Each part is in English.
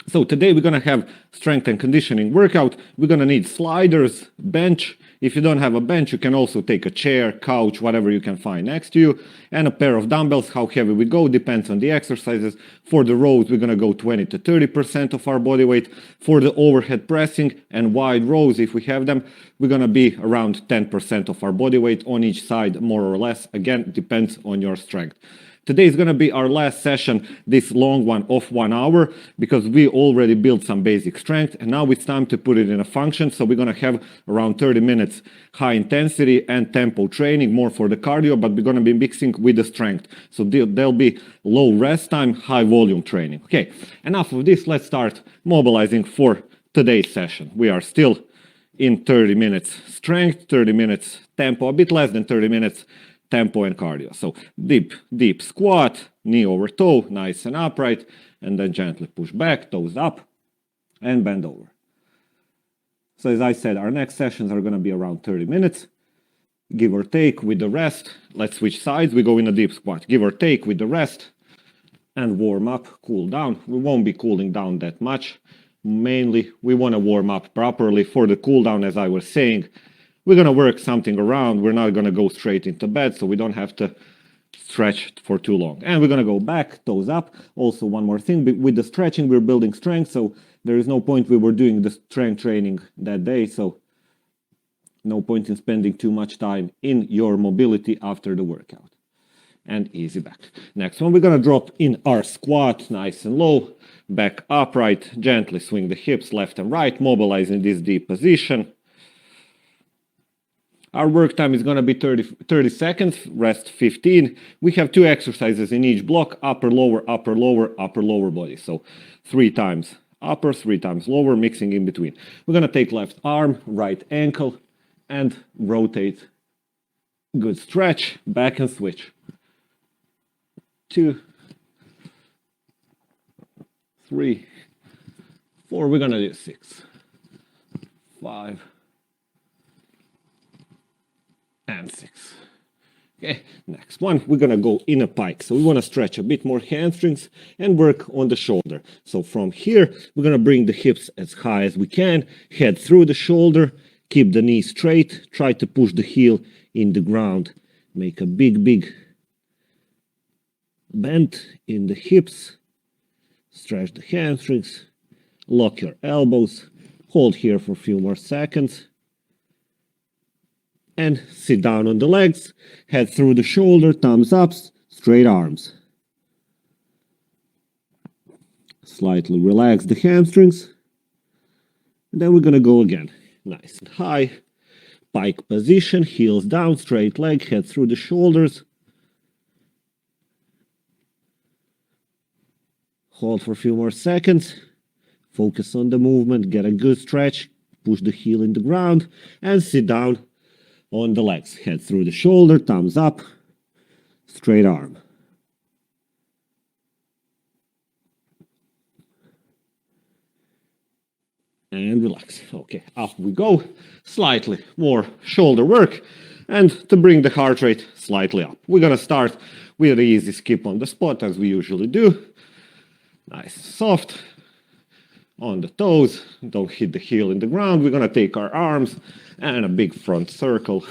So today we're going to have strength and conditioning workout. We're going to need sliders, bench. If you don't have a bench, you can also take a chair, couch, whatever you can find next to you, and a pair of dumbbells. How heavy we go depends on the exercises. For the rows, we're going to go 20 to 30% of our body weight. For the overhead pressing and wide rows, if we have them, we're going to be around 10% of our body weight on each side, more or less. Again, depends on your strength. Today is going to be our last session, this long one of 1 hour, because we already built some basic strength and now it's time to put it in a function. So we're going to have around 30 minutes high intensity and tempo training, more for the cardio, but we're going to be mixing with the strength. So there'll be low rest time, high volume training. Okay, enough of this. Let's start mobilizing for today's session. We are still in 30 minutes strength, 30 minutes tempo, a bit less than 30 minutes tempo and cardio. So deep squat, knee over toe, nice and upright, and then gently push back, toes up, and bend over. So as I said, our next sessions are going to be around 30 minutes, give or take with the rest. Let's switch sides. We go in a deep squat, give or take with the rest, and warm up, cool down. We won't be cooling down that much. Mainly, we want to warm up properly. For the cool down, as I was saying, we're going to work something around. We're not going to go straight into bed, so we don't have to stretch for too long. And we're going to go back, toes up. Also, one more thing, with the stretching, we're building strength, so there is no point we were doing the strength training that day, so no point in spending too much time in your mobility after the workout. And easy back. Next one, we're going to drop in our squat, nice and low, back upright, gently swing the hips left and right, mobilizing this deep position. Our work time is going to be 30 seconds, rest 15. We have 2 exercises in each block, upper, lower, upper, lower, upper, lower body. So 3 times upper, 3 times lower, mixing in between. We're going to take left arm, right ankle, and rotate. Good stretch, back and switch. 2, 3, 4. We're going to do 6, 5, and 6. Okay, next one, we're gonna go in a pike. So we want to stretch a bit more hamstrings and work on the shoulder. So from here, we're gonna bring the hips as high as we can, head through the shoulder, keep the knee straight, try to push the heel in the ground, make a big bend in the hips, stretch the hamstrings, lock your elbows, hold here for a few more seconds, and sit down on the legs, head through the shoulder, thumbs up, straight arms. Slightly relax the hamstrings. And then we're going to go again. Nice and high. Pike position, heels down, straight leg, head through the shoulders. Hold for a few more seconds. Focus on the movement, get a good stretch, push the heel in the ground, and sit down on the legs. Head through the shoulder, thumbs up, straight arm. And relax. Okay, up we go. Slightly more shoulder work. And to bring the heart rate slightly up, we're going to start with an easy skip on the spot, as we usually do. Nice, soft. On the toes, don't hit the heel in the ground. We're going to take our arms and a big front circle.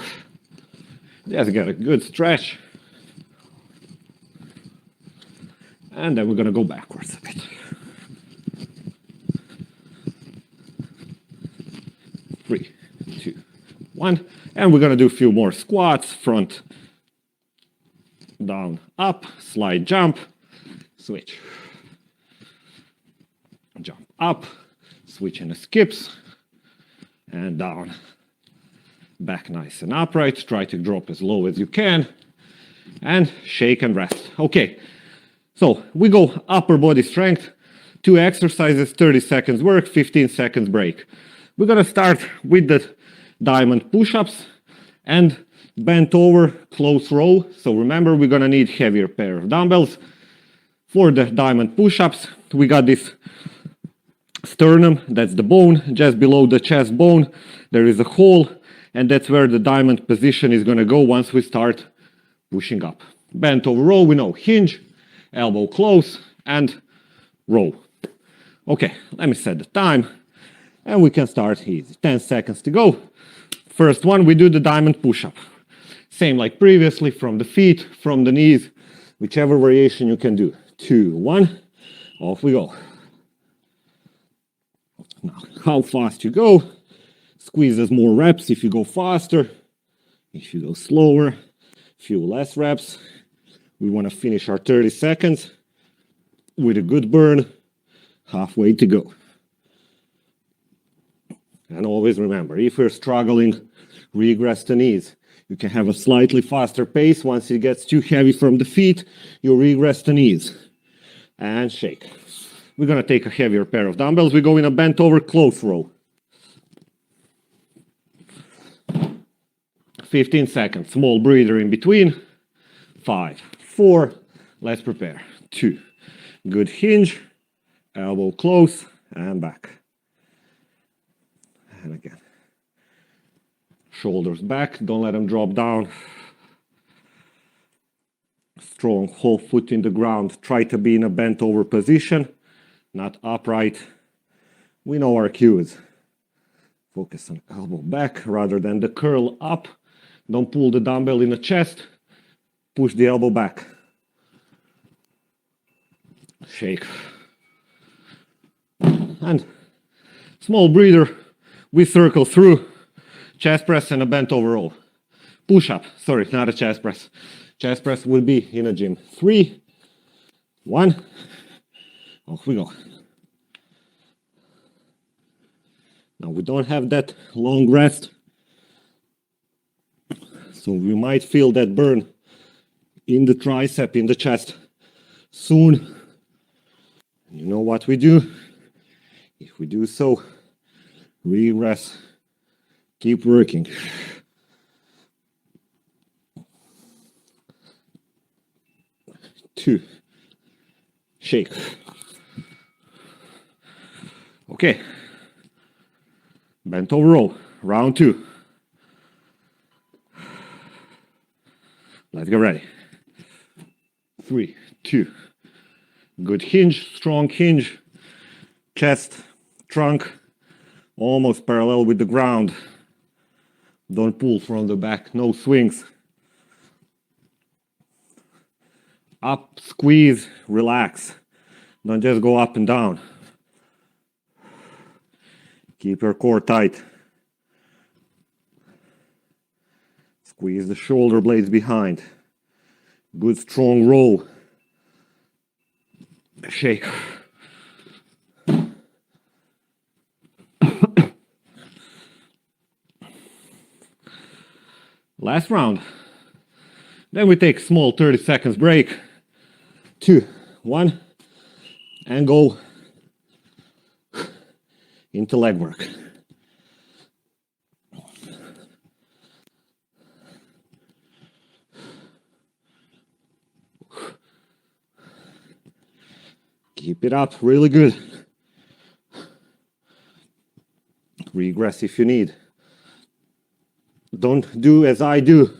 Just get a good stretch. And then we're going to go backwards a bit. 3, 2, 1. And we're going to do a few more squats. Front, down, up, slide, jump, switch. Jump up, switch in the skips, and down. Back nice and upright. Try to drop as low as you can. And shake and rest. Okay, so we go upper body strength. 2 exercises, 30 seconds work, 15 seconds break. We're going to start with the diamond push-ups and bent over close row. So remember, we're going to need heavier pair of dumbbells. For the diamond push-ups, we got this sternum, that's the bone. Just below the chest bone, there is a hole, and that's where the diamond position is going to go once we start pushing up. Bent over row, we know hinge, elbow close, and row. Okay, let me set the time and we can start easy. 10 seconds to go. First one, we do the diamond push-up. Same like previously, from the feet, from the knees, whichever variation you can do. 2, 1, off we go. Now, how fast you go squeezes more reps if you go faster, if you go slower, few less reps. We want to finish our 30 seconds with a good burn, halfway to go. And always remember, if you're struggling, regress the knees. You can have a slightly faster pace. Once it gets too heavy from the feet, you regress the knees. And shake. We're going to take a heavier pair of dumbbells. We go in a bent over close row. 15 seconds. Small breather in between. 5, 4. Let's prepare. 2. Good hinge. Elbow close and back. And again. Shoulders back. Don't let them drop down. Strong whole foot in the ground. Try to be in a bent over position, not upright. We know our cues. Focus on elbow back rather than the curl up. Don't pull the dumbbell in the chest. Push the elbow back. Shake. And small breather. We circle through. Chest press and a bent over row. Push up. Sorry, not a chest press. Chest press will be in a gym. 3, 1. Off we go. Now we don't have that long rest, so we might feel that burn in the tricep, in the chest soon. You know what we do? If we do so, regress, keep working. 2. Shake. Okay. Bent over row. Round 2. Let's get ready. 3, 2. Good hinge, strong hinge. Chest, trunk, almost parallel with the ground. Don't pull from the back, no swings. Up, squeeze, relax. Don't just go up and down. Keep your core tight. Squeeze the shoulder blades behind. Good strong row. Shake. Last round. Then we take a small 30 seconds break. 2, 1, and go into leg work. Keep it up, really good. Regress if you need. Don't do as I do,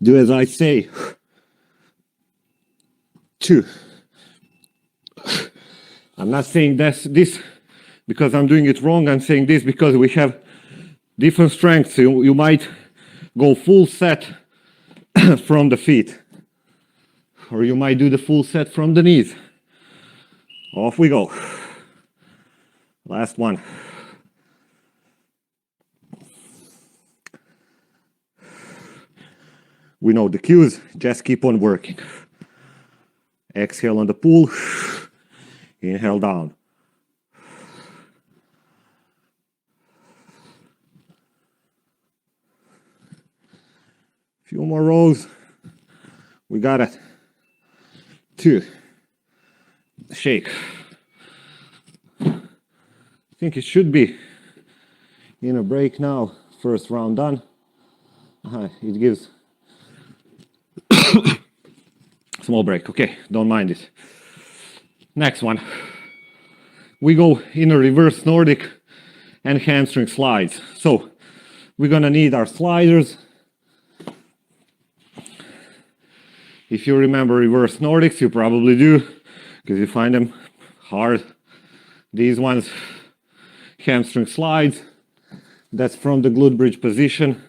do as I say. 2. I'm not saying this because I'm doing it wrong. I'm saying this because we have different strengths. You might go full set from the feet, or you might do the full set from the knees. Off we go. Last one. We know the cues, just keep on working. Exhale on the pull, inhale down. Few more rows. We got it. 2. Shake. I think it should be in a break now. First round done. It gives small break. Okay, don't mind it. Next one. We go in a reverse Nordic and hamstring slides. So we're gonna need our sliders. If you remember reverse Nordics, you probably do, because you find them hard These ones, hamstring slides. That's from the glute bridge position,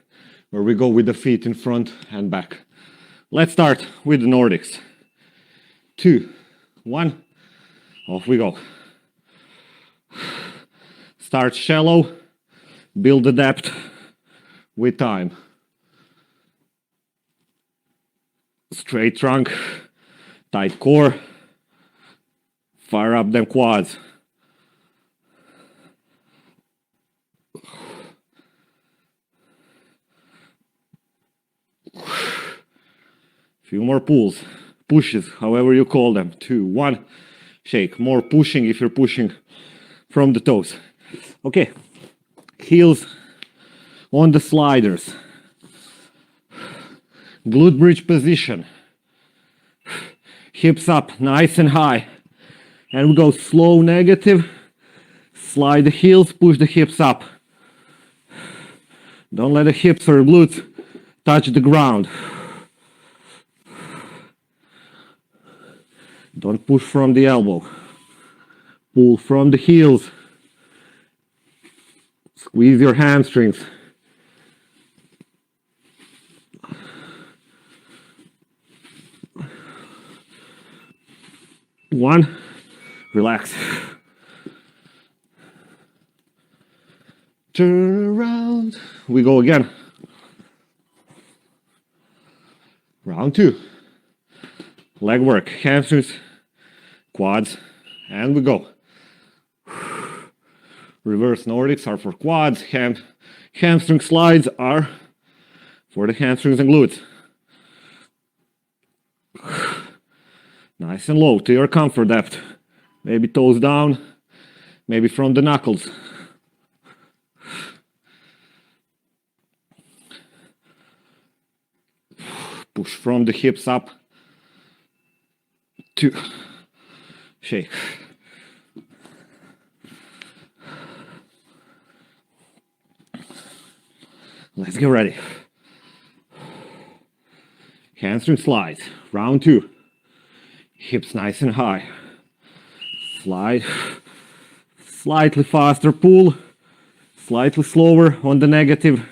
where we go with the feet in front and back. Let's start with the Nordics. 2, 1, off we go. Start shallow, build the depth with time. Straight trunk, tight core, fire up them quads. Few more pulls, pushes, however you call them. 2, 1, shake. More pushing if you're pushing from the toes. Okay, heels on the sliders. Glute bridge position. Hips up, nice and high. And we go slow negative. Slide the heels, push the hips up. Don't let the hips or glutes touch the ground. Don't push from the elbow. Pull from the heels. Squeeze your hamstrings. One, relax. Turn around. We go again. Round 2. Leg work, hamstrings, quads, and we go. Reverse Nordics are for quads, hamstring slides are for the hamstrings and glutes. Nice and low to your comfort depth. Maybe toes down, maybe from the knuckles. Push from the hips up. 2, shake. Let's get ready. Hamstring slides, round 2. Hips nice and high. Slide. Slightly faster pull. Slightly slower on the negative.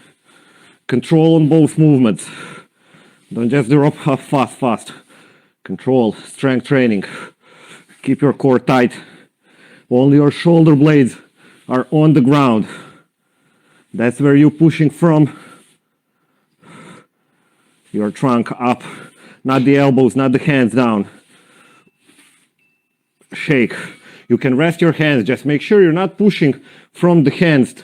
Control on both movements. Don't just drop fast. Control, strength training. Keep your core tight. Only your shoulder blades are on the ground. That's where you're pushing from. Your trunk up, not the elbows, not the hands down. Shake. You can rest your hands, just make sure you're not pushing from the hands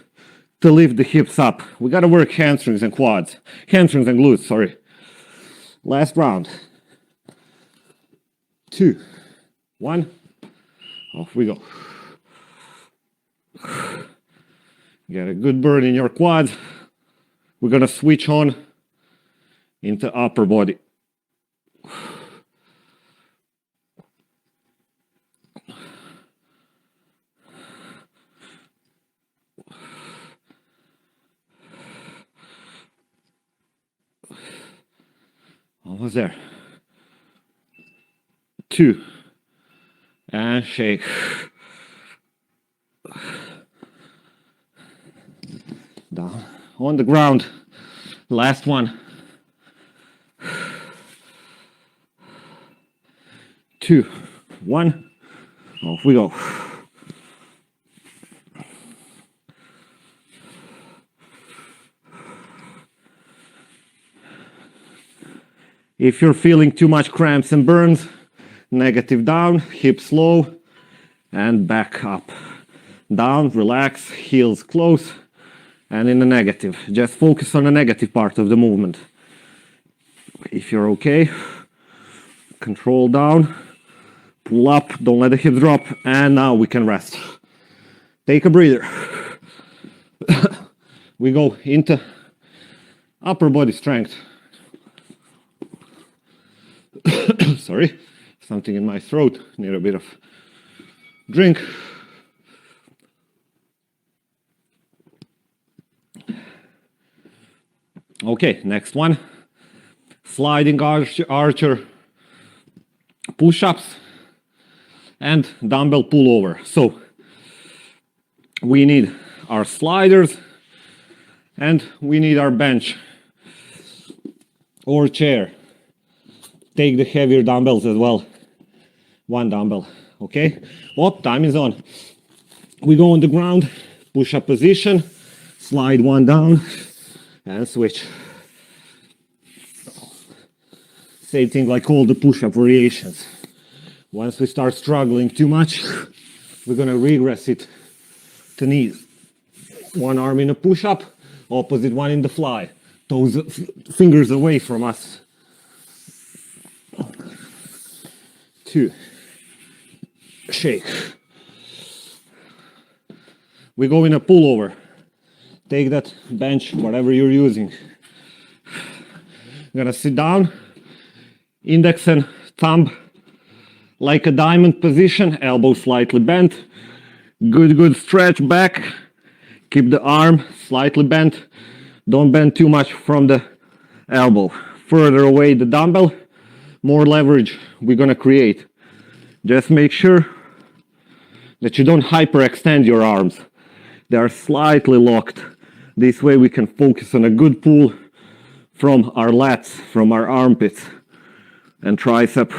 to lift the hips up. We gotta work hamstrings and quads. Hamstrings and glutes, sorry. Last round. 2, 1, off we go. Get a good burn in your quads. We're gonna switch on into upper body. Almost there. 2, and shake. Down on the ground. Last one. 2, 1, off we go. If you're feeling too much cramps and burns, negative down, hips low, and back up. Down, relax, heels close, and in the negative. Just focus on the negative part of the movement. If you're okay, control down, pull up, don't let the hips drop, and now we can rest. Take a breather. We go into upper body strength. Sorry, something in my throat, need a bit of drink. Okay, next one. Sliding archer, push-ups, and dumbbell pullover. So we need our sliders, and we need our bench or chair. Take the heavier dumbbells as well. One dumbbell, okay? Oh, time is on. We go on the ground, push-up position, slide one down, and switch. Same thing like all the push-up variations. Once we start struggling too much, we're gonna regress it to knees. One arm in a push-up, opposite one in the fly. Toes, fingers away from us. 2. Shake. We go in a pullover. Take that bench, whatever you're using. You're gonna sit down, index and thumb like a diamond position, elbow slightly bent. Good stretch back. Keep the arm slightly bent. Don't bend too much from the elbow. Further away the dumbbell, more leverage we're gonna create. Just make sure that you don't hyperextend your arms. They are slightly locked. This way we can focus on a good pull from our lats, from our armpits and tricep.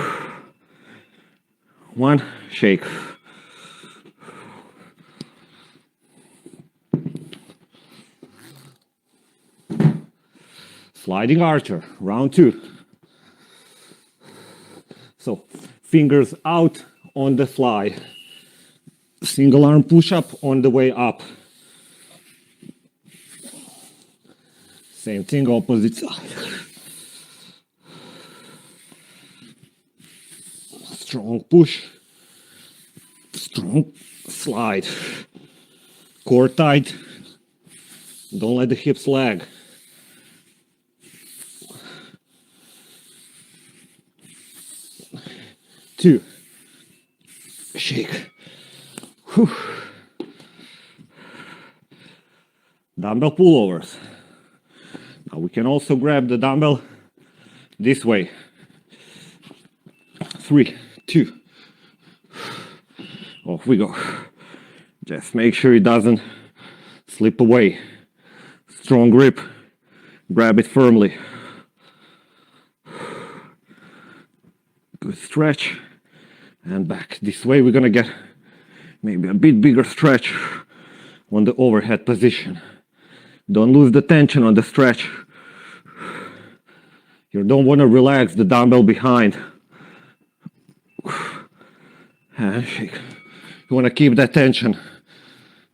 1, shake. Sliding archer, round 2. So, fingers out on the fly. Single arm push-up on the way up. Same thing, opposite side. Strong push, strong slide. Core tight. Don't let the hips lag. Two. Shake. Whew. Dumbbell pullovers. Now we can also grab the dumbbell this way. 3, 2. Off we go. Just make sure it doesn't slip away. Strong grip. Grab it firmly. Good stretch. And back. This way we're gonna get maybe a bit bigger stretch on the overhead position. Don't lose the tension on the stretch. You don't want to relax the dumbbell behind. And shake. You want to keep that tension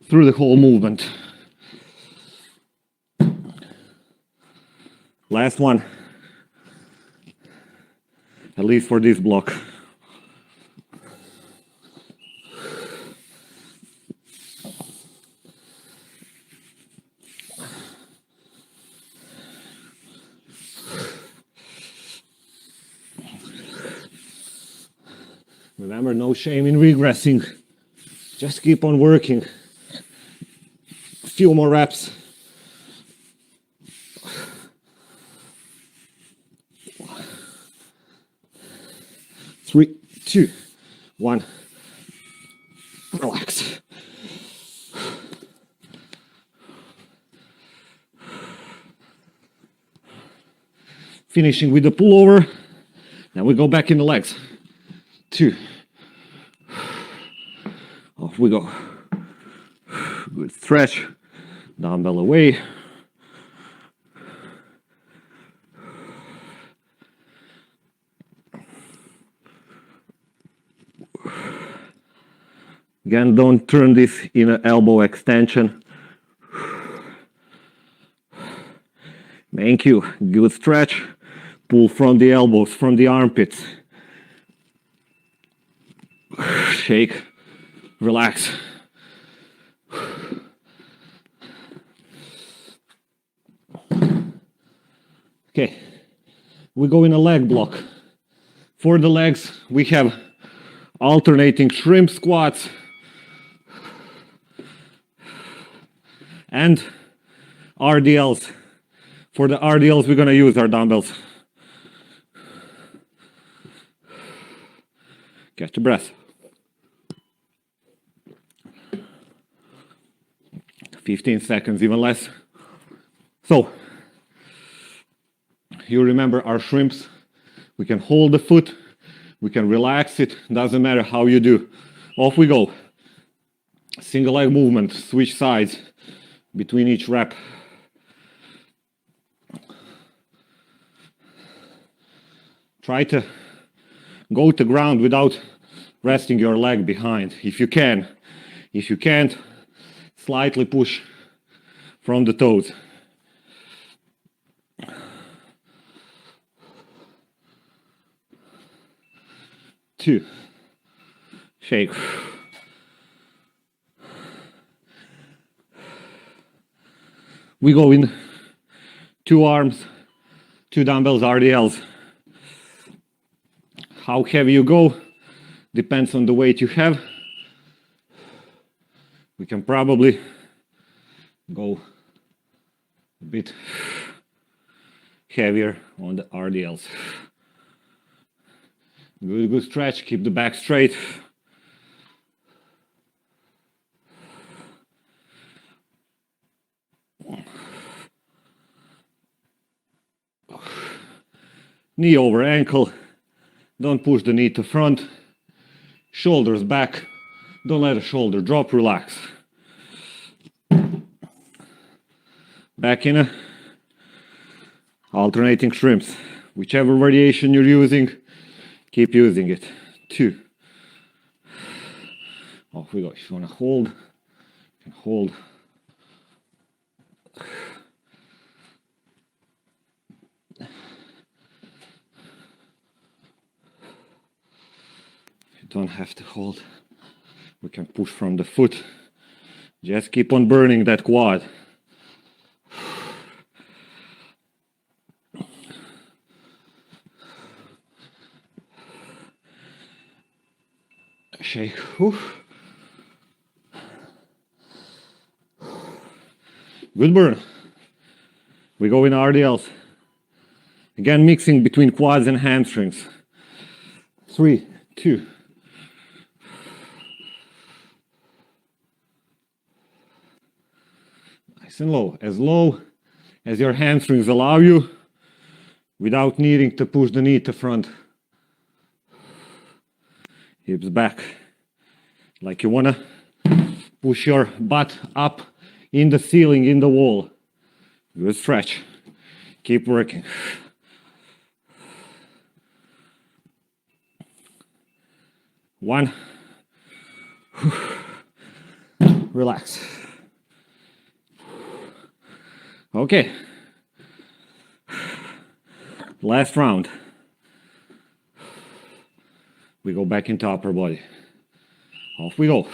through the whole movement. Last one. At least for this block. Remember, no shame in regressing. Just keep on working. A few more reps. Three, 2, 1. Relax. Finishing with the pullover. Now we go back in the legs. 2. Off we go. Good stretch. Dumbbell away. Again, don't turn this in an elbow extension. Thank you. Good stretch. Pull from the elbows, from the armpits. Shake. Relax. Okay. We go in a leg block. For the legs, we have alternating shrimp squats and RDLs. For the RDLs, we're going to use our dumbbells. Catch your breath. 15 seconds, even less. So, you remember our shrimps. We can hold the foot, we can relax it, doesn't matter how you do. Off we go. Single leg movement, switch sides between each rep. Try to go to ground without resting your leg behind, if you can. If you can't, slightly push from the toes. Two. Shake. We go in 2 arms, 2 dumbbells, RDLs. How heavy you go depends on the weight you have. We can probably go a bit heavier on the RDLs. Good stretch, keep the back straight. Knee over ankle. Don't push the knee to front. Shoulders back. Don't let the shoulder drop, relax. Back in a alternating shrimps. Whichever variation you're using, keep using it. 2. Off we go. If you want to hold, you can hold. Don't have to hold. We can push from the foot. Just keep on burning that quad. Shake. Good burn. We go in RDLs. Again, mixing between quads and hamstrings. 3, 2. Nice and low as your hamstrings allow you, without needing to push the knee to front. Hips back, like you wanna push your butt up in the ceiling, in the wall. Good stretch, keep working. One, relax. Okay, last round. We go back into upper body. Off we go.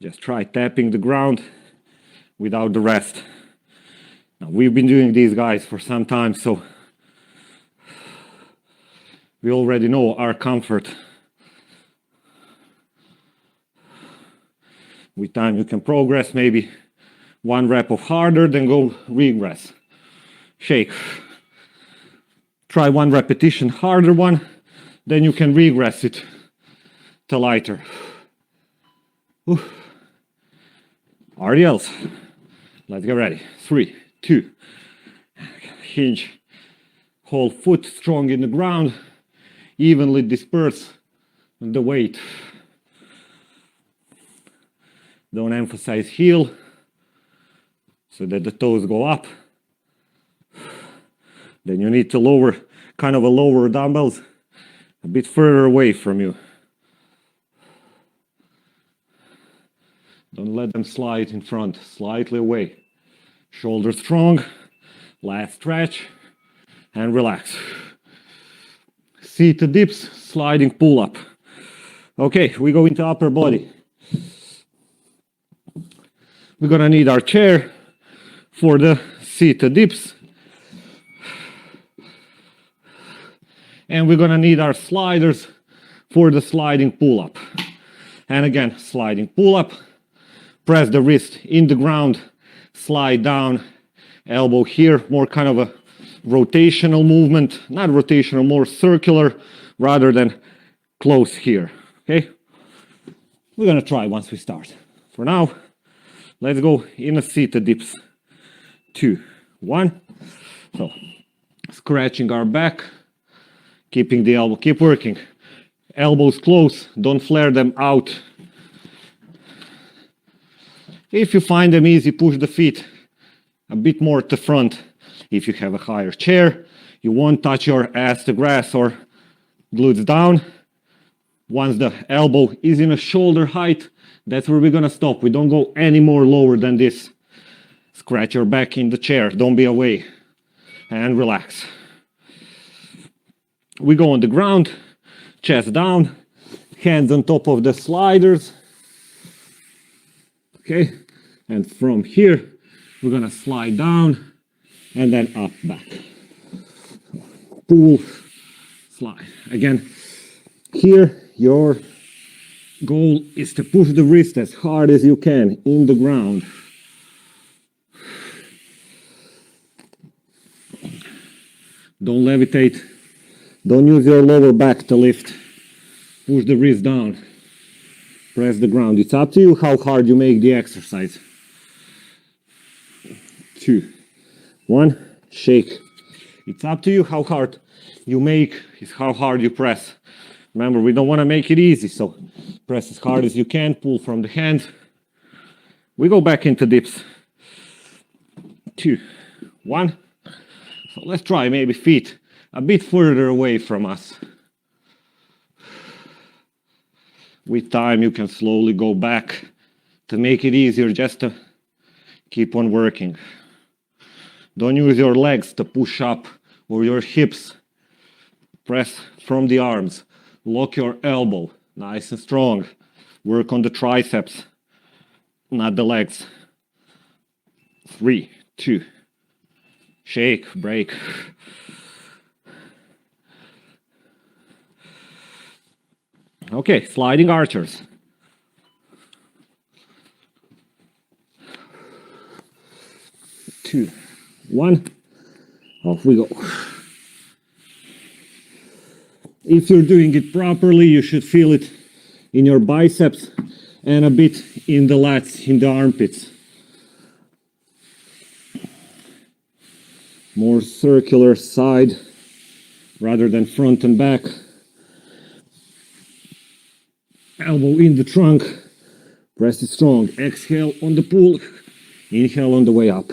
Just try tapping the ground without the rest. Now, we've been doing these guys for some time, so we already know our comfort. With time you can progress, maybe 1 rep of harder, then go regress. Shake. Try 1 repetition, harder one, then you can regress it to lighter. RDLs. Let's get ready. 3, 2. Hinge. Hold foot strong in the ground. Evenly disperse the weight. Don't emphasize heel so that the toes go up. Then you need to lower, kind of a lower dumbbells a bit further away from you. Don't let them slide in front, slightly away. Shoulders strong, last stretch, and relax. Seated dips, sliding pull up. Okay, we go into upper body. We're gonna need our chair for the seated dips. And we're gonna need our sliders for the sliding pull up. And again, sliding pull up. Press the wrist in the ground, slide down, elbow here, more kind of a rotational movement, not rotational, more circular rather than close here, okay? We're gonna try once we start. For now, let's go in a seated dips. 2, 1. So, scratching our back, keeping the elbow, keep working. Elbows close, don't flare them out. If you find them easy, push the feet a bit more to the front. If you have a higher chair, you won't touch your ass to grass or glutes down. Once the elbow is in a shoulder height, that's where we're gonna stop. We don't go any more lower than this. Scratch your back in the chair, don't be away. And relax. We go on the ground, chest down, hands on top of the sliders. Okay, and from here, we're gonna slide down and then up, back. Pull, slide. Again, here, your goal is to push the wrist as hard as you can in the ground. Don't levitate. Don't use your lower back to lift. Push the wrist down. Press the ground. It's up to you how hard you make the exercise. 2, 1, shake. It's up to you how hard you make, is how hard you press. Remember, we don't want to make it easy, so press as hard as you can, pull from the hands. We go back into dips. 2, 1. So let's try maybe feet a bit further away from us. With time, you can slowly go back to make it easier, just to keep on working. Don't use your legs to push up or your hips. Press from the arms. Lock your elbow, nice and strong. Work on the triceps, not the legs. 3, 2. Shake, break. Okay, sliding archers. 2, 1. Off we go. If you're doing it properly, you should feel it in your biceps and a bit in the lats, in the armpits. More circular side rather than front and back. Elbow in the trunk. Press it strong. Exhale on the pull. Inhale on the way up.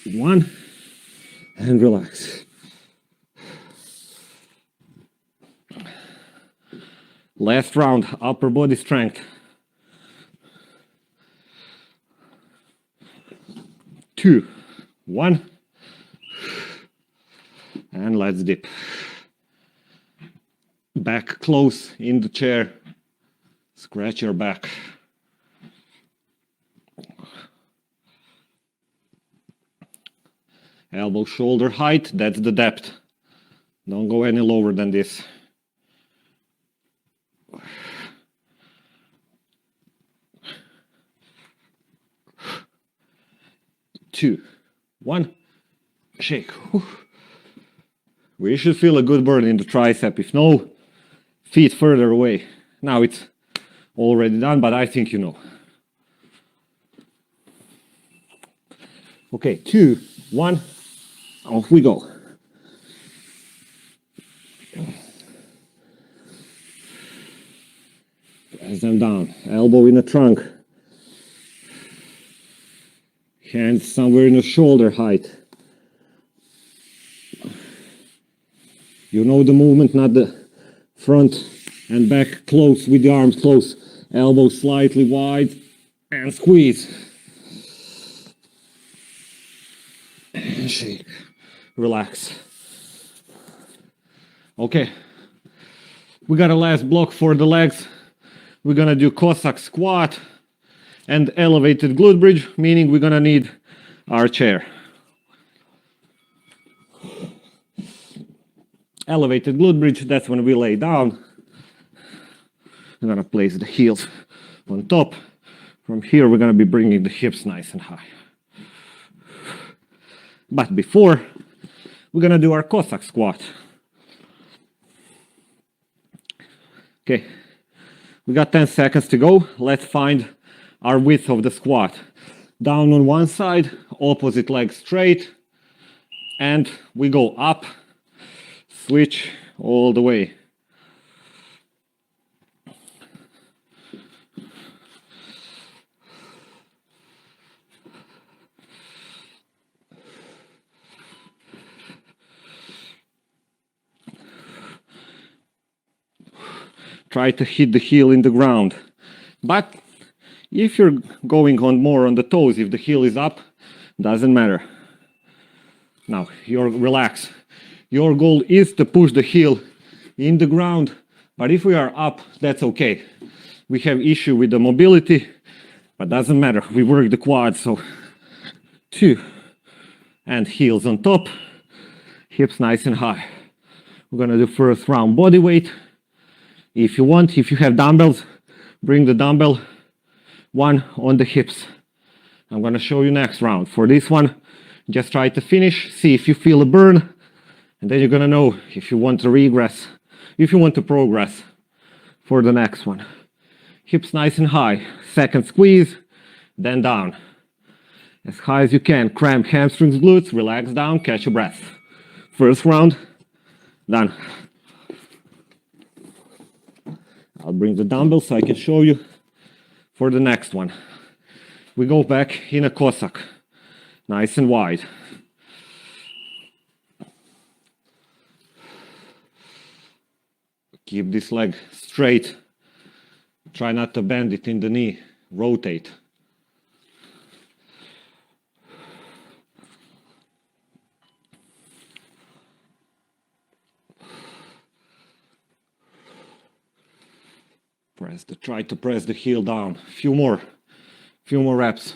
1. And relax. Last round, upper body strength. 2, 1. And let's dip. Back close in the chair. Scratch your back. Elbow shoulder height, that's the depth. Don't go any lower than this. 2, 1, shake. We should feel a good burn in the tricep. If no, feet further away. Now it's already done, but I think you know. Okay, 2, 1, off we go. Press them down, elbow in the trunk. Hands somewhere in the shoulder height. You know the movement, not the front and back close with the arms close. Elbow slightly wide and squeeze. And shake. Relax. Okay. We got a last block for the legs. We're gonna do Cossack Squat and elevated glute bridge, meaning we're gonna need our chair. Elevated glute bridge, that's when we lay down. We're gonna place the heels on top. From here, we're gonna be bringing the hips nice and high. But before, we're gonna do our Cossack squat. Okay, we got 10 seconds to go. Let's find our width of the squat. Down on one side, opposite leg straight, and we go up, switch all the way. Try to hit the heel in the ground. But if you're going on more on the toes, if the heel is up, doesn't matter. Now, relax. Your goal is to push the heel in the ground, but if we are up, that's okay. We have issue with the mobility, but doesn't matter. We work the quads, so 2. And heels on top, hips nice and high. We're gonna do first round body weight. If you want, if you have dumbbells, bring the dumbbell, one on the hips. I'm gonna show you next round. For this one, just try to finish, see if you feel a burn, and then you're gonna know if you want to regress, if you want to progress for the next one. Hips nice and high. Second squeeze, then down. As high as you can. Cramp hamstrings, glutes, relax down, catch your breath. First round, done. I'll bring the dumbbell so I can show you for the next one. We go back in a Cossack, nice and wide. Keep this leg straight. Try not to bend it in the knee. Rotate. Try to press the heel down. Few more reps.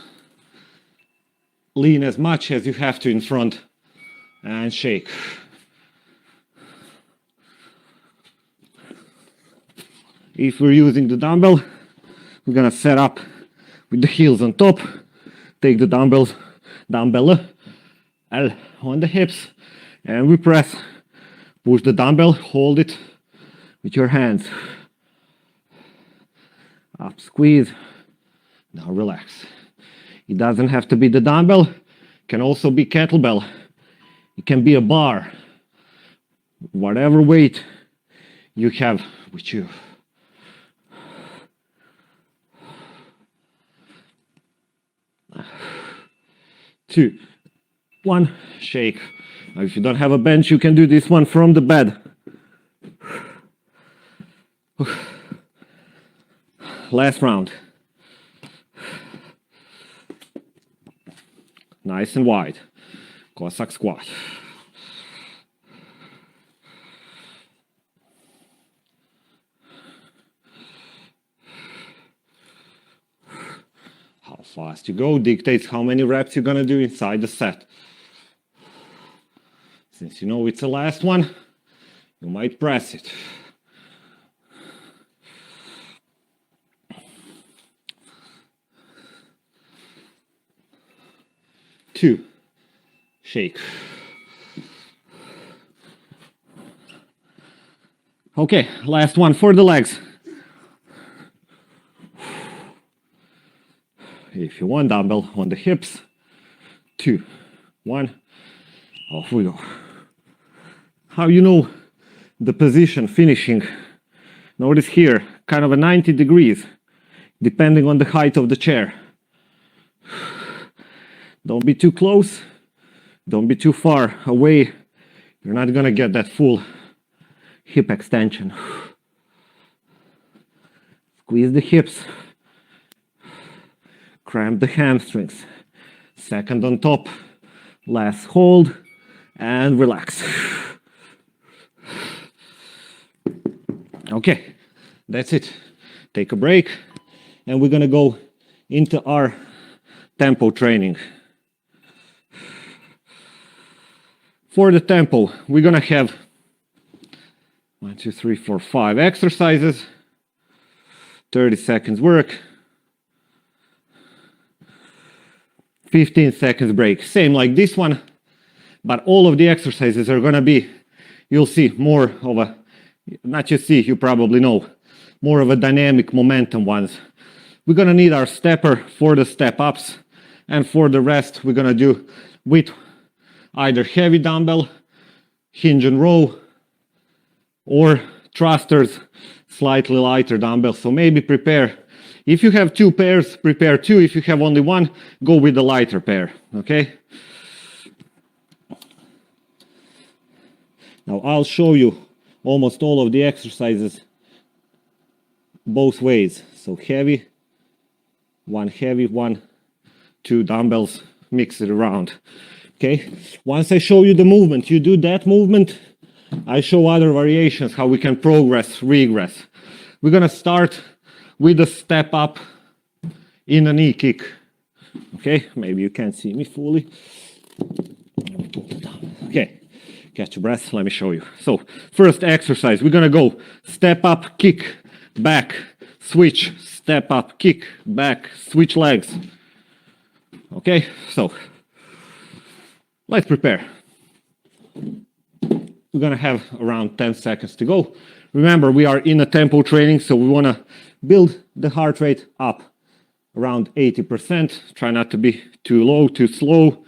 Lean as much as you have to in front and shake. If we're using the dumbbell, we're gonna set up with the heels on top. Take the dumbbell L on the hips, and we press. Push the dumbbell, hold it with your hands. Up, squeeze. Now relax. It doesn't have to be the dumbbell. It can also be kettlebell. It can be a bar. Whatever weight you have with you. 2, 1, shake. Now if you don't have a bench, you can do this one from the bed. Last round. Nice and wide. Cossack squat. How fast you go dictates how many reps you're gonna do inside the set. Since you know it's the last one, you might press it. 2, shake. Okay, last one for the legs. If you want, dumbbell on the hips. 2, 1, off we go. How you know the position finishing? Notice here, kind of a 90 degrees, depending on the height of the chair. Don't be too close, don't be too far away. You're not gonna get that full hip extension. Squeeze the hips, cramp the hamstrings. Second on top, last hold, and relax. Okay, that's it. Take a break, and we're gonna go into our tempo training. For the tempo, we're gonna have 1, 2, 3, 4, 5 exercises, 30 seconds work, 15 seconds break. Same like this one, But all of the exercises are gonna be, you'll see more of a, not just see, you probably know, more of a dynamic momentum ones. We're gonna need our stepper for the step ups, and for the rest we're gonna do with either heavy dumbbell, hinge and row, or thrusters, slightly lighter dumbbell. So maybe prepare, if you have 2 pairs, prepare 2. If you have only 1, go with the lighter pair, okay? Now I'll show you almost all of the exercises both ways. So heavy, 1, 2 dumbbells, mix it around. Okay, once I show you the movement, you do that movement, I show other variations, how we can progress, regress. We're gonna start with a step up in a knee kick. Okay, maybe you can't see me fully. Okay, catch your breath, let me show you. So, first exercise, we're gonna go step up, kick, back, switch, step up, kick, back, switch legs. Okay, so let's prepare. We're gonna have around 10 seconds to go. Remember, we are in a tempo training, so we wanna build the heart rate up around 80%. Try not to be too low, too slow,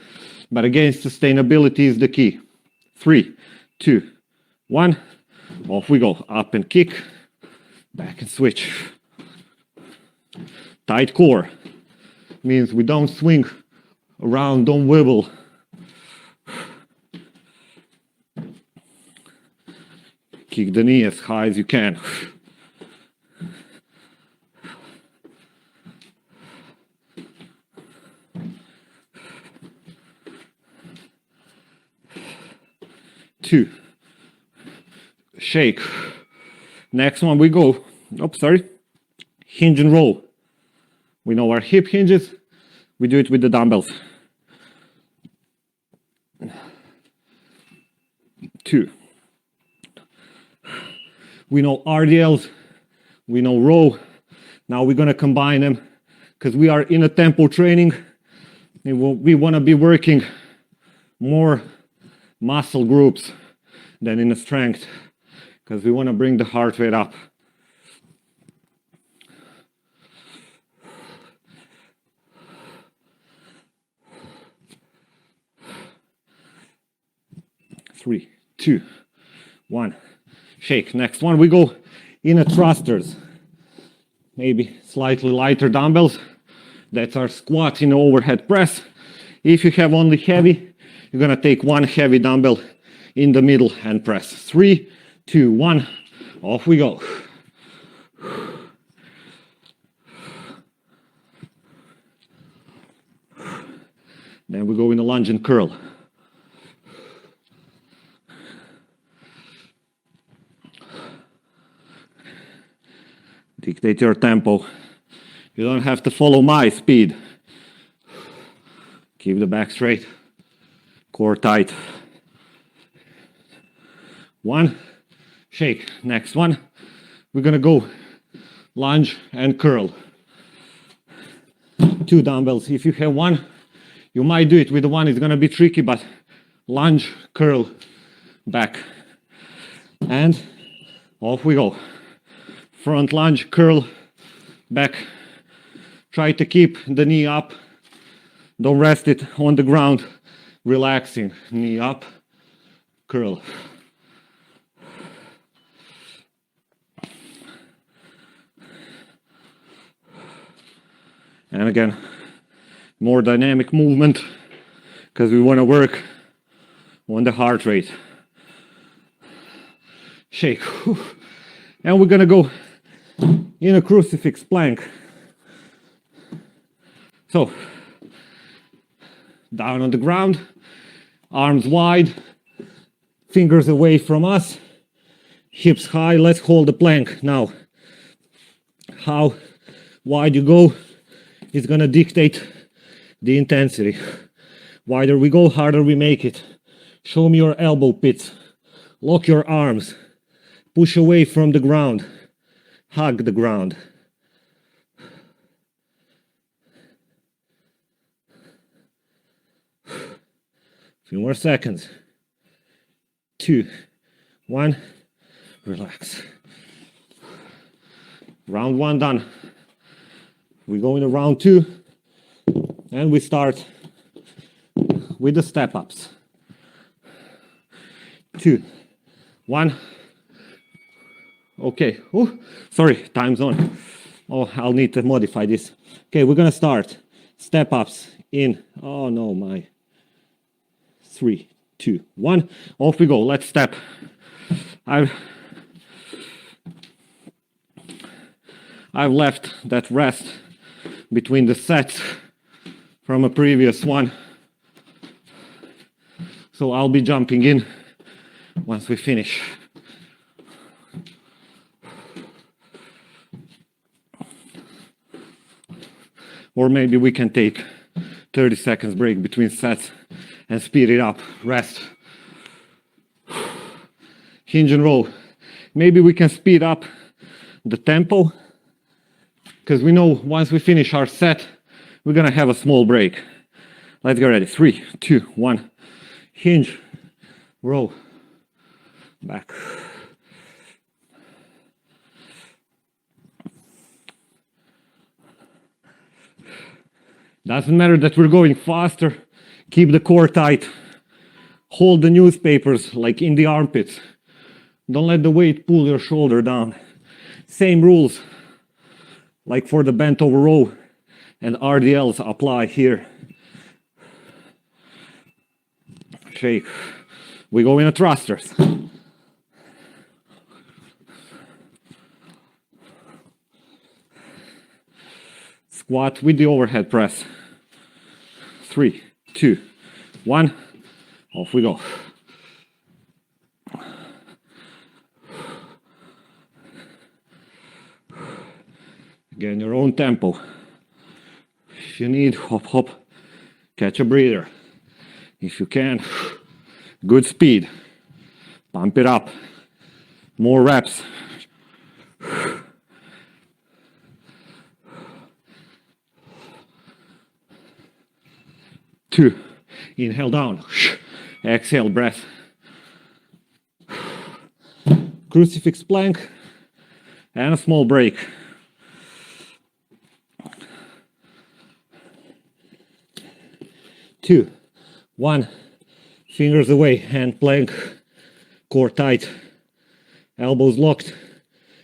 but again, sustainability is the key. 3, 2, 1, off we go. Up and kick, back and switch. Tight core means we don't swing around, don't wibble. Kick the knee as high as you can. Two. Shake. Next one we go. Oops, sorry. Hinge and row. We know our hip hinges. We do it with the dumbbells. 2. We know RDLs, we know row. Now we're gonna combine them because we are in a tempo training. We wanna be working more muscle groups than in a strength because we wanna bring the heart rate up. Three, 2, 1. Shake. Next one, we go in a thrusters. Maybe slightly lighter dumbbells. That's our squat in overhead press. If you have only heavy, you're gonna take 1 heavy dumbbell in the middle and press. 3, 2, 1. Off we go. Then we go in a lunge and curl. Dictate your tempo. You don't have to follow my speed. Keep the back straight, core tight. 1, shake. Next one, we're gonna go lunge and curl. 2 dumbbells. If you have 1, you might do it with the 1. It's gonna be tricky, but lunge, curl, back. And off we go. Front lunge, curl, back. Try to keep the knee up. Don't rest it on the ground. Relaxing. Knee up, curl. And again, more dynamic movement because we want to work on the heart rate. Shake. And we're going to go in a crucifix plank. So, down on the ground, arms wide, fingers away from us, hips high. Let's hold the plank. Now, how wide you go is going to dictate the intensity. Wider we go, harder we make it. Show me your elbow pits. Lock your arms. Push away from the ground. Hug the ground. Few more seconds. 2, 1. Relax. Round 1 done. We go into round 2, and we start with the step ups. 2, 1. Okay. Oh, sorry, time zone. Oh, I'll need to modify this. Okay, we're gonna start step ups in. Oh no, my. 3, 2, 1. Off we go. Let's step. I've left that rest between the sets from a previous one. So I'll be jumping in once we finish. Or maybe we can take 30 seconds break between sets and speed it up. Rest. Hinge and row. Maybe we can speed up the tempo, because we know once we finish our set, we're gonna have a small break. Let's get ready. 3, 2, 1. Hinge, row, back. Doesn't matter that we're going faster. Keep the core tight. Hold the newspapers like in the armpits. Don't let the weight pull your shoulder down. Same rules like for the bent over row and RDLs apply here. Shake. We go in a thrusters. Squat with the overhead press. 3, 2, 1. Off we go. Again, your own tempo. If you need, hop, hop, catch a breather. If you can, good speed. Pump it up. More reps. 2. Inhale down. Exhale, breath. Crucifix plank and a small break. 2, 1. Fingers away, hand plank, core tight, elbows locked.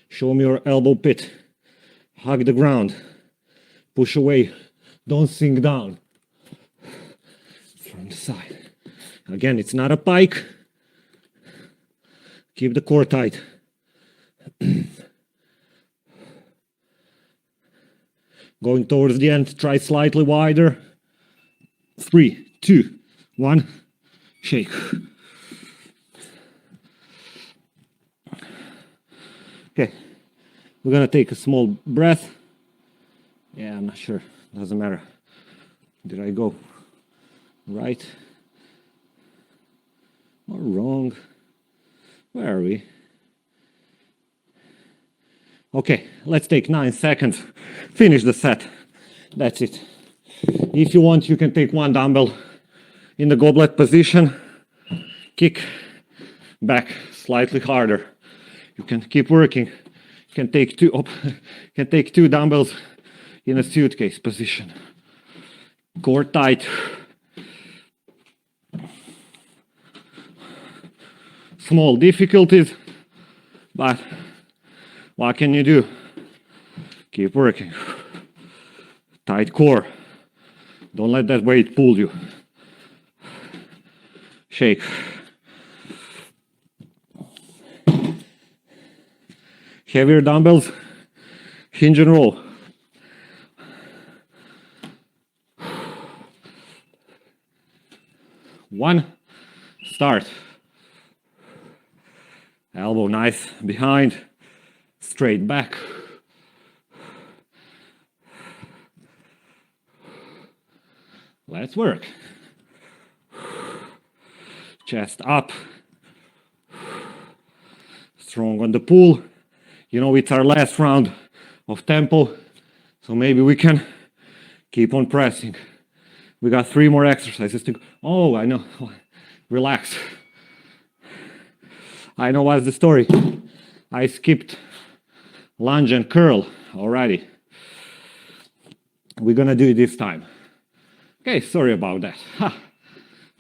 Show me your elbow pit. Hug the ground. Push away. Don't sink down. From the side. Again, it's not a pike. Keep the core tight. Going towards the end, try slightly wider. 3, 2, 1. Shake. Okay, we're gonna take a small breath. Yeah, I'm not sure. Doesn't matter. Did I go right or wrong? Where are we? Okay, let's take 9 seconds. Finish the set. That's it. If you want, you can take one dumbbell in the goblet position. Kick back slightly harder. You can keep working. You can take two dumbbells in a suitcase position. Core tight. Small difficulties, but what can you do? Keep working. Tight core. Don't let that weight pull you. Shake. Heavier dumbbells, hinge and roll. One, start. Elbow nice behind, straight back. Let's work. Chest up. Strong on the pull. You know, it's our last round of tempo, so maybe we can keep on pressing. We got 3 more exercises to go. Oh, I know. Relax. I know what's the story. I skipped lunge and curl already. We're gonna do it this time. Okay, sorry about that. Ha.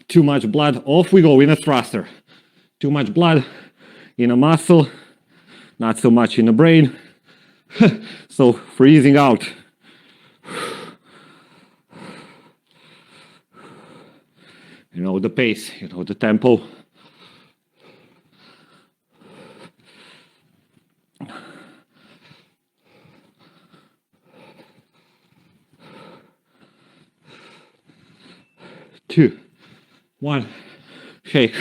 Too much blood, off we go in a thruster. Too much blood in a muscle, not so much in the brain. So freezing out. You know the pace, you know the tempo. Two, one, shake.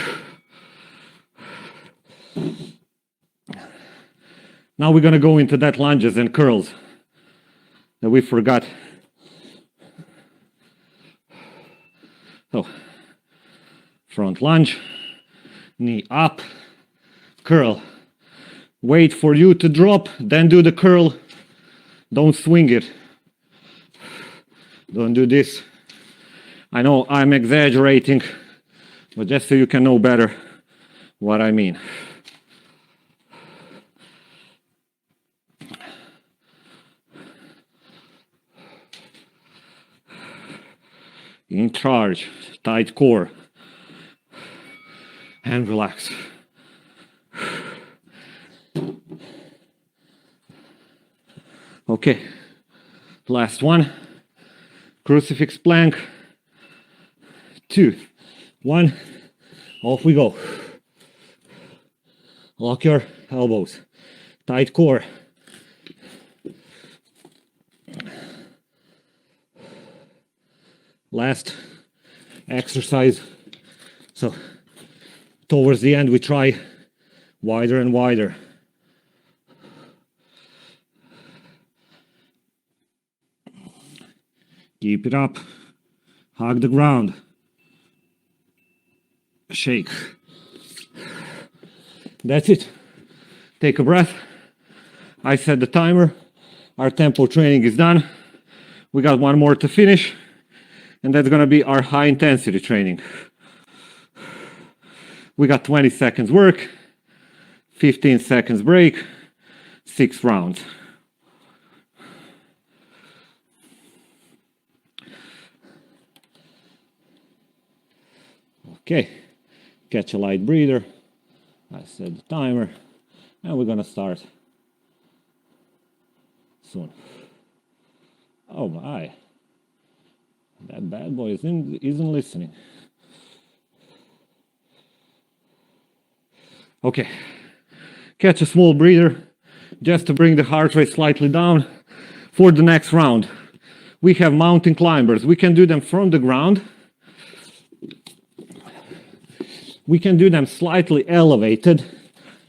Now we're gonna go into that lunges and curls that we forgot. So, front lunge, knee up, curl. Wait for you to drop, then do the curl. Don't swing it. Don't do this. I know I'm exaggerating, but just so you can know better what I mean. In charge, tight core, and relax. Okay, last one, Crucifix Plank. 2, 1, off we go. Lock your elbows, tight core. Last exercise. So towards the end we try wider and wider. Keep it up. Hug the ground. Shake. That's it. Take a breath. I set the timer. Our tempo training is done. We got one more to finish, and that's gonna be our high intensity training. We got 20 seconds work, 15 seconds break, 6 rounds. Okay. Catch a light breather. I set the timer, and we're gonna start soon. Oh my, that bad boy isn't listening. Okay, catch a small breather just to bring the heart rate slightly down for the next round. We have mountain climbers. We can do them from the ground. We can do them slightly elevated.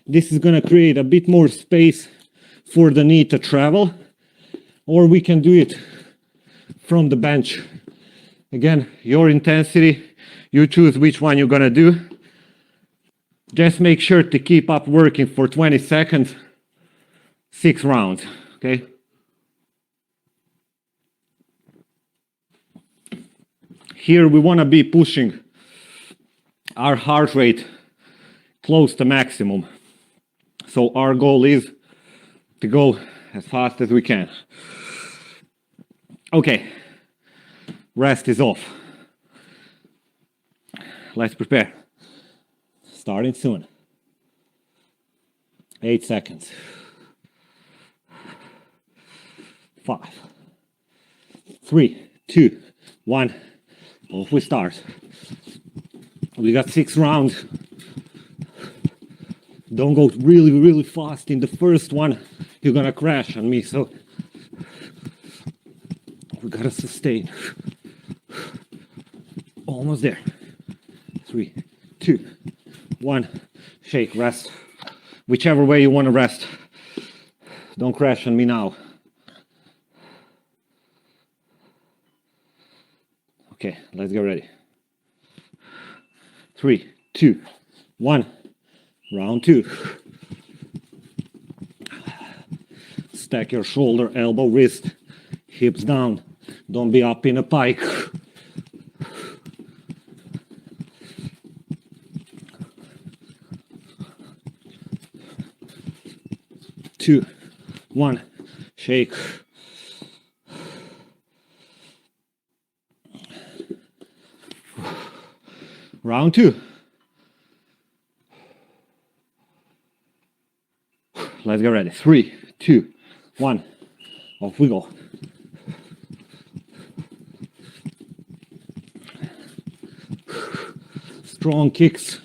This is gonna create a bit more space for the knee to travel. Or we can do it from the bench. Again, your intensity, you choose which one you're gonna do. Just make sure to keep up working for 20 seconds, 6 rounds, okay? Here we wanna be pushing our heart rate close to maximum. So our goal is to go as fast as we can. Okay, rest is off. Let's prepare. Starting soon. 8 seconds. 5, 3, 2, 1. Off we start. We got 6 rounds. Don't go really, really fast in the first one. You're gonna crash on me, so we gotta sustain. Almost there. 3, 2, 1. Shake, rest. Whichever way you wanna rest. Don't crash on me now. Okay, let's get ready. 3, 2, 1. Round 2. Stack your shoulder, elbow, wrist, hips down. Don't be up in a pike. 2, 1, shake. Round 2. Let's get ready. 3, 2, 1. Off we go. Strong kicks.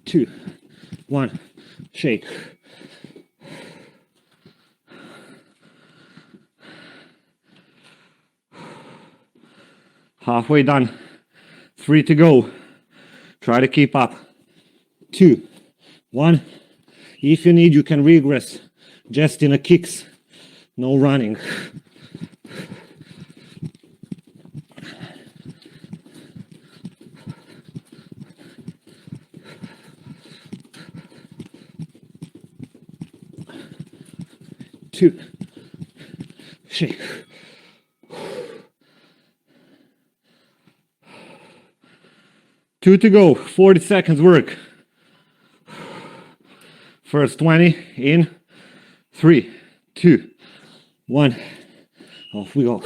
Two, 1, shake. Halfway done. 3 to go. Try to keep up. 2, 1. If you need, you can regress just in a kicks. No running. Two, shake. Two to go, 40 seconds work. First 20 in 3, 2, 1. Off we go.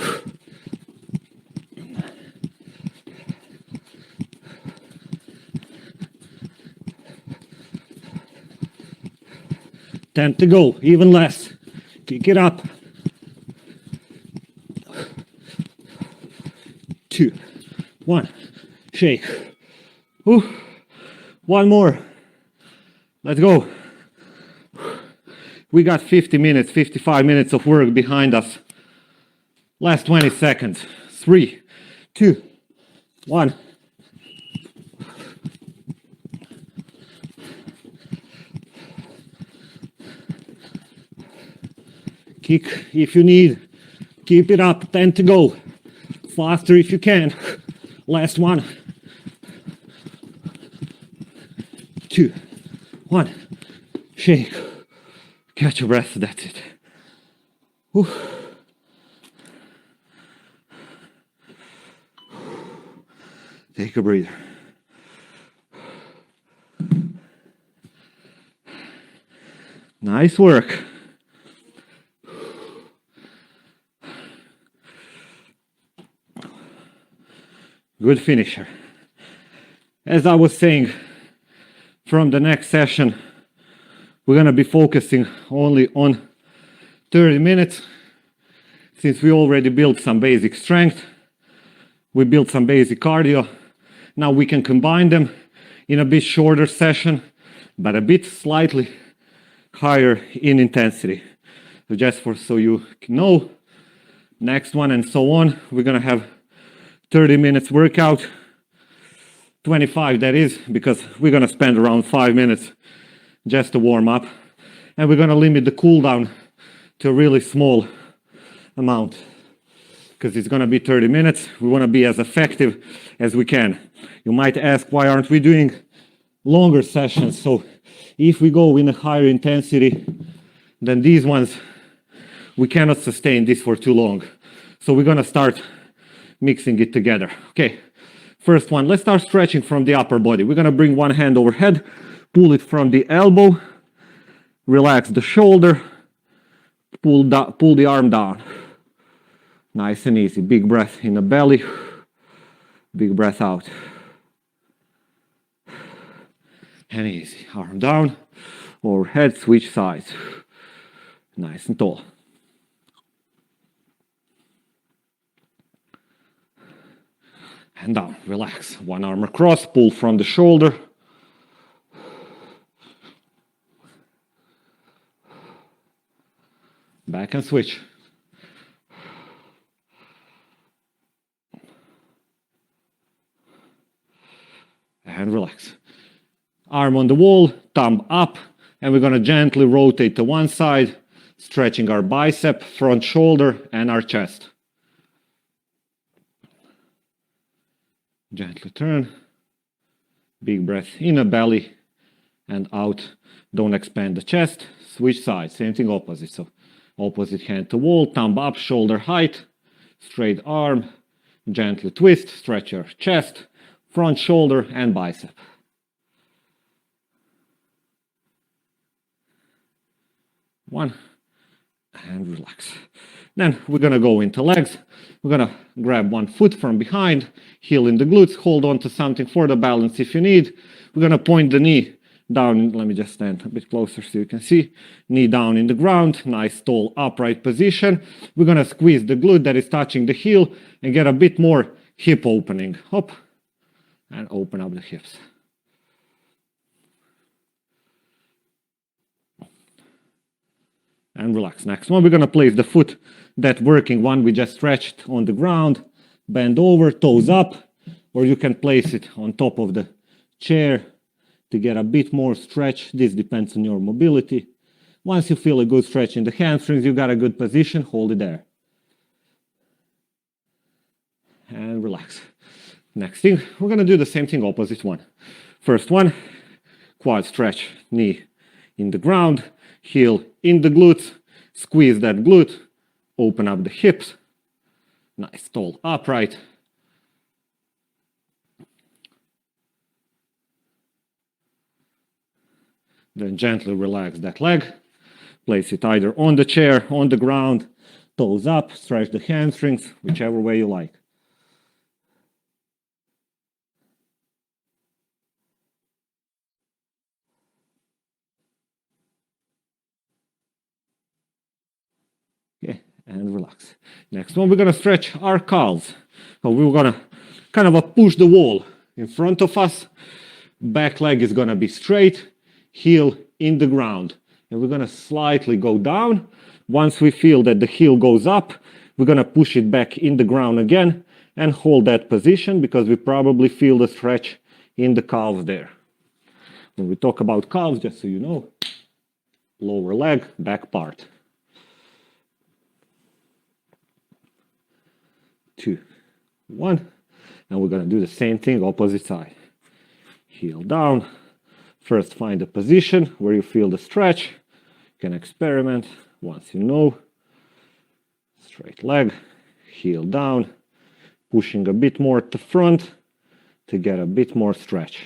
Ten to go, even less. Kick it up. 2, 1, shake. Ooh. One more. Let's go. We got 50 minutes, 55 minutes of work behind us. Last 20 seconds. 3, 2, 1. Kick if you need. Keep it up. 10 to go. Faster if you can. Last one. 2, 1. Shake. Catch your breath. That's it. Whew. Take a breather. Nice work. Good finisher. As I was saying, from the next session, we're going to be focusing only on 30 minutes. Since we already built some basic strength, we built some basic cardio. Now we can combine them in a bit shorter session, but a bit slightly higher in intensity. So just so you know, next one and so on, we're going to have 30 minutes workout, 25 that is, because we're going to spend around 5 minutes just to warm up. And we're going to limit the cool down to a really small amount because it's going to be 30 minutes. We want to be as effective as we can. You might ask, why aren't we doing longer sessions? So if we go in a higher intensity than these ones, we cannot sustain this for too long. So we're going to start mixing it together. Okay, first one, let's start stretching from the upper body. We're going to bring one hand overhead, pull it from the elbow, relax the shoulder, pull the arm down. Nice and easy. Big breath in the belly, big breath out. And easy. Arm down, overhead, switch sides. Nice and tall. And down, relax. One arm across, pull from the shoulder. Back and switch. And relax. Arm on the wall, thumb up, and we're going to gently rotate to one side, stretching our bicep, front shoulder, and our chest. Gently turn. Big breath in the belly and out. Don't expand the chest. Switch sides. Same thing opposite. So opposite hand to wall, thumb up, shoulder height, straight arm, Gently twist, stretch your chest, front shoulder and bicep. One, and relax. Then we're gonna go into legs. We're gonna grab one foot from behind, heel in the glutes, hold on to something for the balance if you need. We're gonna point the knee down. Let me just stand a bit closer so you can see. Knee down in the ground, nice tall upright position. We're gonna squeeze the glute that is touching the heel and get a bit more hip opening. Hop, and open up the hips. And relax. Next one, we're gonna place the foot, that working one we just stretched, on the ground. Bend over, toes up, or you can place it on top of the chair to get a bit more stretch. This depends on your mobility. Once you feel a good stretch in the hamstrings, you got a good position, hold it there. And relax. Next thing, we're gonna do the same thing, opposite one. First one, quad stretch, knee in the ground, heel in the glutes, squeeze that glute, open up the hips, nice tall upright. Then gently relax that leg, place it either on the chair, on the ground, toes up, stretch the hamstrings, whichever way you like. Okay, and relax. Next one, we're gonna stretch our calves. So we're gonna kind of push the wall in front of us. Back leg is gonna be straight, heel in the ground. And we're gonna slightly go down. Once we feel that the heel goes up, we're gonna push it back in the ground again and hold that position because we probably feel the stretch in the calves there. When we talk about calves, just so you know, lower leg, back part. 2, 1, and we're gonna do the same thing, opposite side. Heel down. First find a position where you feel the stretch. You can experiment once you know. Straight leg, heel down, pushing a bit more to the front to get a bit more stretch.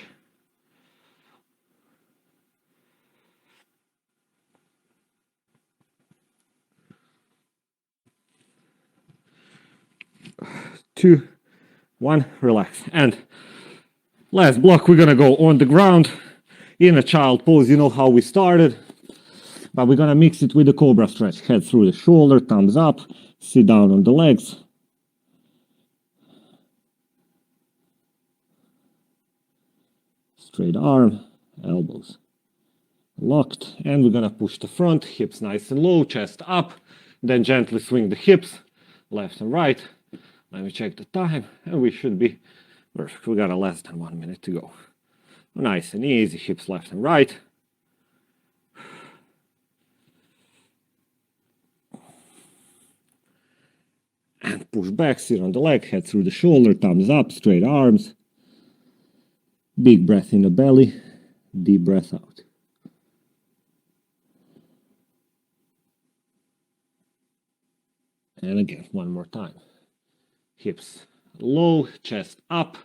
Two, one, relax. And last block, we're gonna go on the ground in a child pose. You know how we started, but we're gonna mix it with the cobra stretch. Head through the shoulder, thumbs up, sit down on the legs. Straight arm, elbows locked, and we're gonna push the front, hips nice and low, chest up, then gently swing the hips, left and right. Let me check the time, and we should be perfect. We got less than 1 minute to go. Nice and easy, hips left and right. And push back, sit on the leg, head through the shoulder, thumbs up, straight arms. Big breath in the belly, deep breath out. And again, one more time. Hips low, chest up,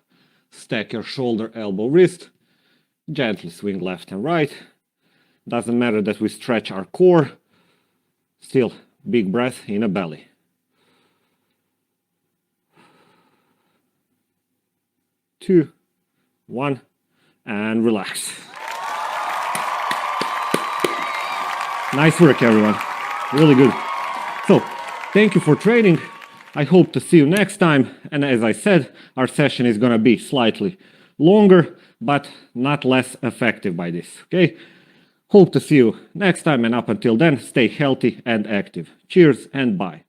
stack your shoulder, elbow, wrist, gently swing left and right. Doesn't matter that we stretch our core, still big breath in the belly. Two, one, and relax. Nice work, everyone. Really good. So, thank you for training. I hope to see you next time. And as I said, our session is going to be slightly longer, but not less effective by this. Okay? Hope to see you next time. And up until then, stay healthy and active. Cheers and bye.